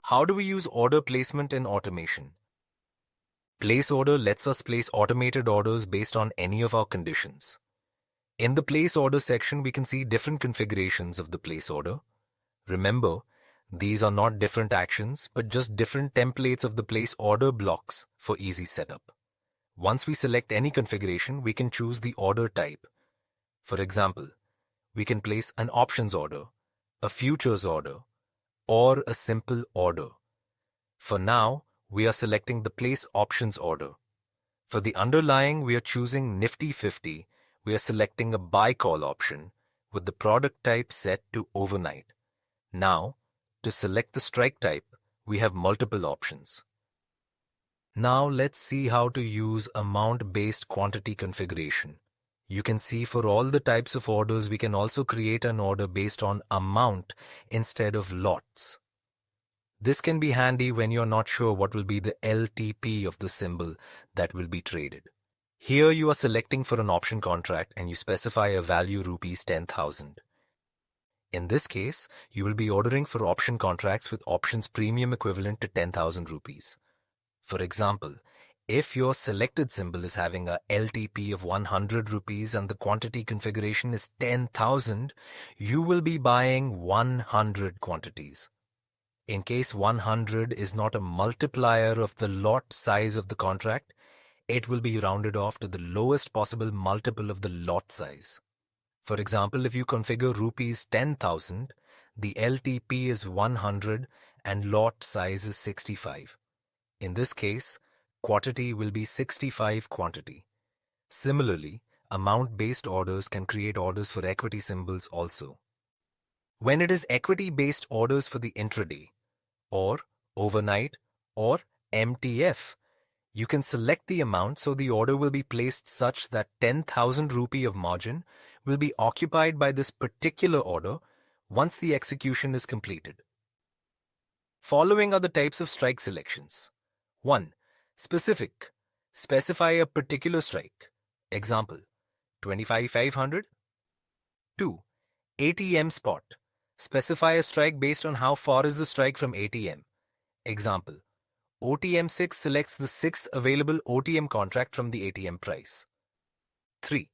How do we use order placement in automation? Place order lets us place automated orders based on any of our conditions. In the place order section, we can see different configurations of the place order. Remember, these are not different actions, but just different templates of the place order blocks for easy setup. Once we select any configuration, we can choose the order type. For example, we can place an options order, a futures order, or a simple order. For now, we are selecting the place options order. For the underlying, we are choosing Nifty 50. We are selecting a buy call option with the product type set to overnight. Now, to select the strike type, we have multiple options. Now let's see how to use amount-based quantity configuration. You can see for all the types of orders, we can also create an order based on amount instead of lots. This can be handy when you're not sure what will be the LTP of the symbol that will be traded. Here you are selecting for an option contract and you specify a value rupees 10,000. In this case, you will be ordering for option contracts with options premium equivalent to 10,000 rupees. For example, if your selected symbol is having a LTP of 100 rupees and the quantity configuration is 10,000, you will be buying 100 quantities. In case 100 is not a multiplier of the lot size of the contract, it will be rounded off to the lowest possible multiple of the lot size. For example, if you configure rupees 10,000, the LTP is 100 and lot size is 65. In this case, quantity will be 65 quantity. Similarly, amount-based orders can create orders for equity symbols also. When it is equity-based orders for the intraday, or overnight, or MTF, you can select the amount so the order will be placed such that 10,000 rupee of margin will be occupied by this particular order once the execution is completed. Following are the types of strike selections. 1. Specific. Specify a particular strike. Example, 25,500. 2. ATM Spot. Specify a strike based on how far is the strike from ATM. Example, OTM 6 selects the 6th available OTM contract from the ATM price. 3.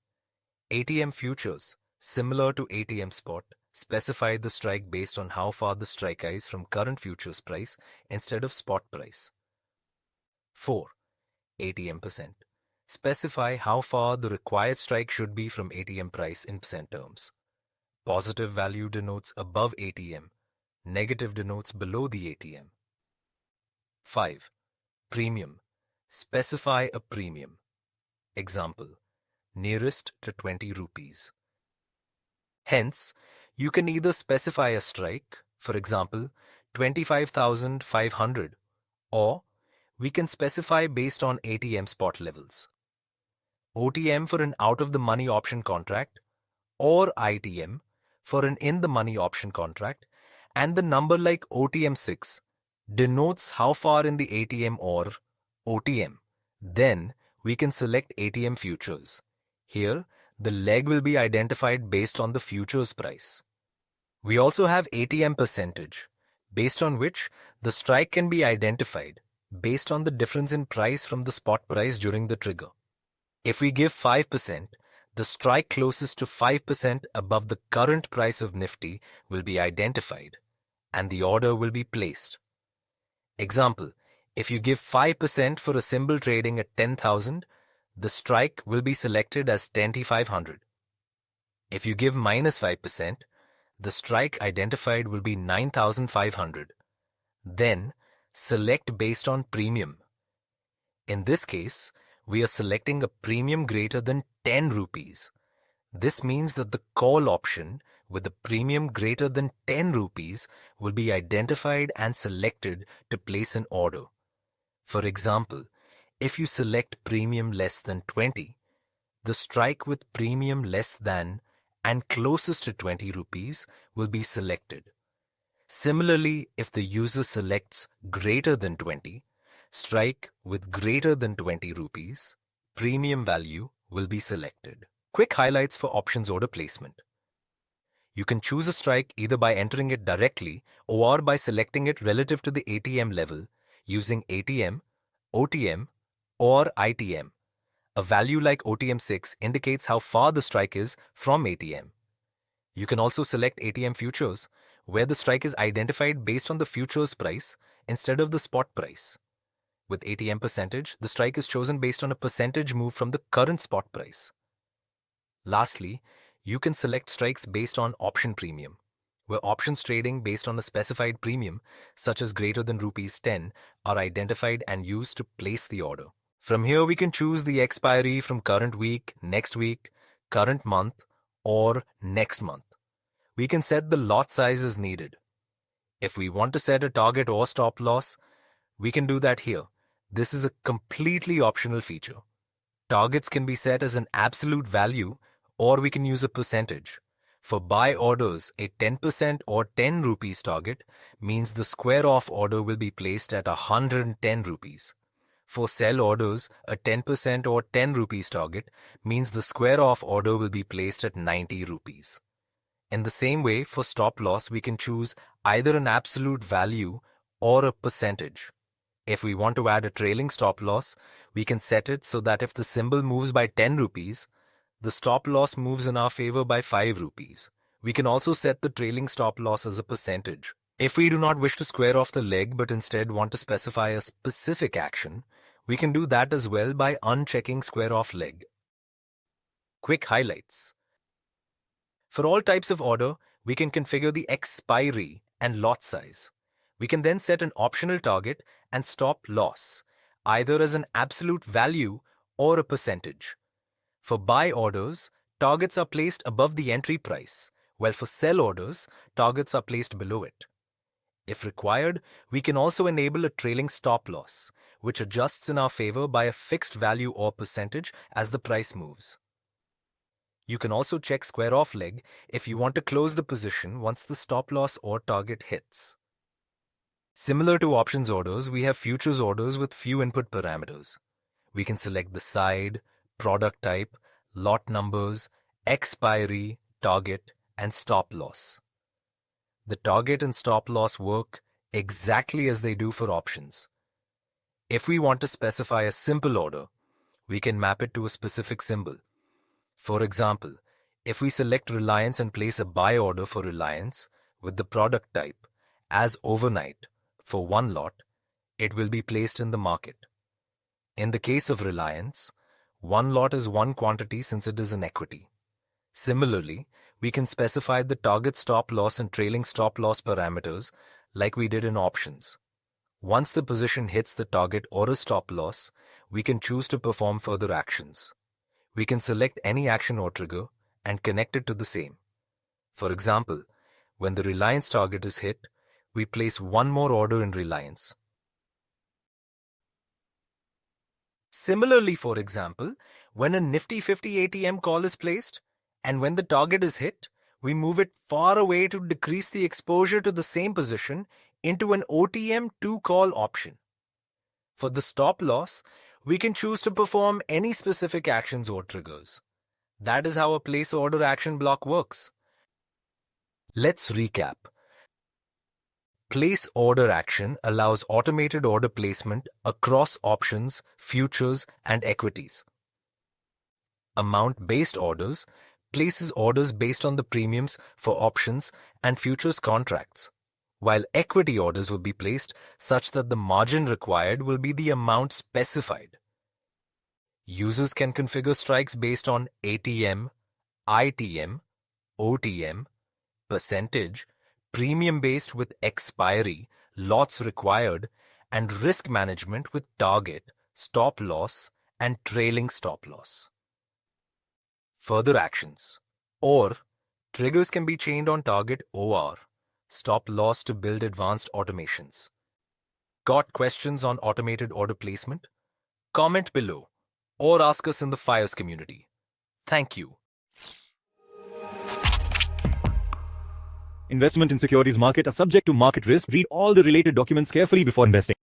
ATM Futures. Similar to ATM Spot, specify the strike based on how far the strike is from current futures price instead of spot price. 4. ATM percent. Specify how far the required strike should be from ATM price in percent terms. Positive value denotes above ATM. Negative denotes below the ATM. 5. Premium. Specify a premium. Example, nearest to 20 rupees. Hence, you can either specify a strike, for example, 25,500, or we can specify based on ATM spot levels. OTM for an out-of-the-money option contract, or ITM for an in-the-money option contract, and the number like OTM 6 denotes how far in the ATM or OTM. Then we can select ATM Futures. Here, the leg will be identified based on the futures price. We also have ATM percentage, based on which the strike can be identified based on the difference in price from the spot price during the trigger. If we give 5%, the strike closest to 5% above the current price of Nifty will be identified, and the order will be placed. Example, if you give 5% for a symbol trading at 10,000, the strike will be selected as 10,500. If you give minus 5%, the strike identified will be 9,500. Then, select based on premium. In this case, we are selecting a premium greater than 10 rupees. This means that the call option with a premium greater than 10 rupees will be identified and selected to place an order. For example, if you select premium less than 20, the strike with premium less than and closest to 20 rupees will be selected. Similarly, if the user selects greater than 20, strike with greater than 20 rupees, premium value will be selected. Quick highlights for options order placement. You can choose a strike either by entering it directly or by selecting it relative to the ATM level using ATM, OTM, or ITM. A value like OTM 6 indicates how far the strike is from ATM. You can also select ATM Futures, where the strike is identified based on the futures price instead of the spot price. With ATM percentage, the strike is chosen based on a percentage move from the current spot price. Lastly, you can select strikes based on option premium, where options trading based on a specified premium, such as greater than rupees 10, are identified and used to place the order. From here, we can choose the expiry from current week, current month, or next month. We can set the lot size as needed. If we want to set a target or stop loss, we can do that here. This is a completely optional feature. Targets can be set as an absolute value, or we can use a percentage. For buy orders, a 10% or 10 rupees target means the square off order will be placed at 110 rupees. For sell orders, a 10% or 10 rupees target means the square off order will be placed at 90 rupees. In the same way, for stop loss, we can choose either an absolute value or a percentage. If we want to add a trailing stop loss, we can set it so that if the symbol moves by 10 rupees, the stop loss moves in our favor by 5 rupees. We can also set the trailing stop loss as a percentage. If we do not wish to square off the leg but instead want to specify a specific action, we can do that as well by unchecking square off leg. Quick highlights. For all types of order, we can configure the expiry and lot size. We can then set an optional target and stop loss, either as an absolute value or a percentage. For buy orders, targets are placed above the entry price, while for sell orders, targets are placed below it. If required, we can also enable a trailing stop loss, which adjusts in our favor by a fixed value or percentage as the price moves. You can also check square off leg if you want to close the position once the stop loss or target hits. Similar to options orders, we have futures orders with few input parameters. We can select the side, product type, lot numbers, expiry, target, and stop loss. The target and stop loss work exactly as they do for options. If we want to specify a simple order, we can map it to a specific symbol. For example, if we select Reliance and place a buy order for Reliance with the product type as overnight for one lot, it will be placed in the market. In the case of Reliance, one lot is one quantity since it is an equity. Similarly, we can specify the target stop loss and trailing stop loss parameters like we did in options. Once the position hits the target or a stop loss, we can choose to perform further actions. We can select any action or trigger and connect it to the same. For example, when the Reliance target is hit, we place one more order in Reliance. Similarly, for example, when a Nifty 50 ATM call is placed, and when the target is hit, we move it far away to decrease the exposure to the same position into an OTM 2 call option. For the stop loss, we can choose to perform any specific actions or triggers. That is how a place order action block works. Let's recap. Place order action allows automated order placement across options, futures, and equities. Amount-based orders places orders based on the premiums for options and futures contracts, while equity orders will be placed such that the margin required will be the amount specified. Users can configure strikes based on ATM, ITM, OTM, percentage, premium-based with expiry, lots required, and risk management with target, stop loss, and trailing stop loss. Further actions. Or, triggers can be chained on target OR, stop loss to build advanced automations. Got questions on automated order placement? Comment below or ask us in the FYERS community. Thank you. Investment in securities market are subject to market risk. Read all the related documents carefully before investing.